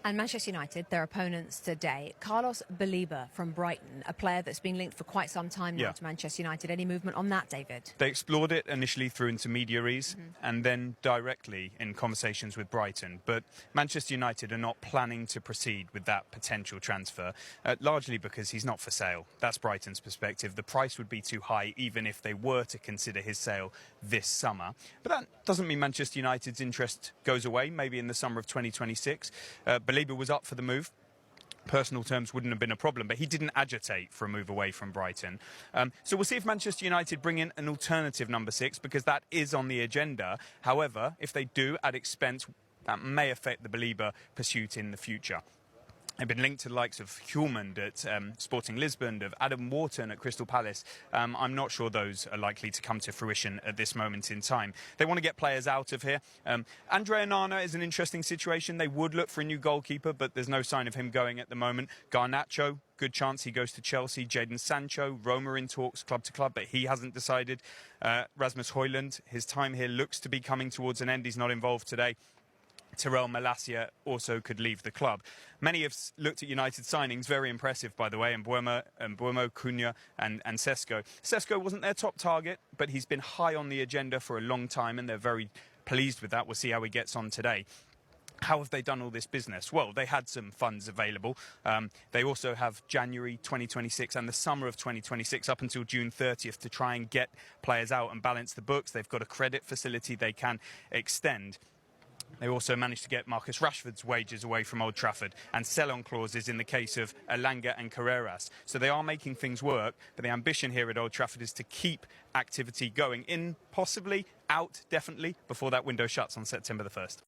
And Manchester United, their opponents today, Carlos Belieber from Brighton, a player that's been linked for quite some time now to Manchester United. Any movement on that, David? They explored it initially through intermediaries and then directly in conversations with Brighton. But Manchester United are not planning to proceed with that potential transfer, largely because he's not for sale. That's Brighton's perspective. The price would be too high even if they were to consider his sale this summer. But that doesn't mean Manchester United's interest goes away, maybe in the summer of 2026. Belieber was up for the move. Personal terms wouldn't have been a problem, but he didn't agitate for a move away from Brighton. So we'll see if Manchester United bring in an alternative number 6, because that is on the agenda. However, if they do at expense, that may affect the Belieber pursuit in the future. They've been linked to the likes of Hjulmand at Sporting Lisbon, of Adam Wharton at Crystal Palace. I'm not sure those are likely to come to fruition at this moment in time. They want to get players out of here. Andre Onana is an interesting situation. They would look for a new goalkeeper, but there's no sign of him going at the moment. Garnacho, good chance he goes to Chelsea. Jadon Sancho, Roma in talks club to club, but he hasn't decided. Rasmus Højlund, his time here looks to be coming towards an end. He's not involved today. Tyrell Malacia also could leave the club. Many have looked at United signings, very impressive, by the way, and Buemo, Cunha and Sesko. Sesko wasn't their top target, but he's been high on the agenda for a long time, and they're very pleased with that. We'll see how he gets on today. How have they done all this business? Well, they had some funds available. They also have January 2026 and the summer of 2026 up until June 30th to try and get players out and balance the books. They've got a credit facility they can extend. They also managed to get Marcus Rashford's wages away from Old Trafford and sell-on clauses in the case of Elanga and Carreras. So they are making things work, but the ambition here at Old Trafford is to keep activity going in, possibly, out, definitely, before that window shuts on September the 1st.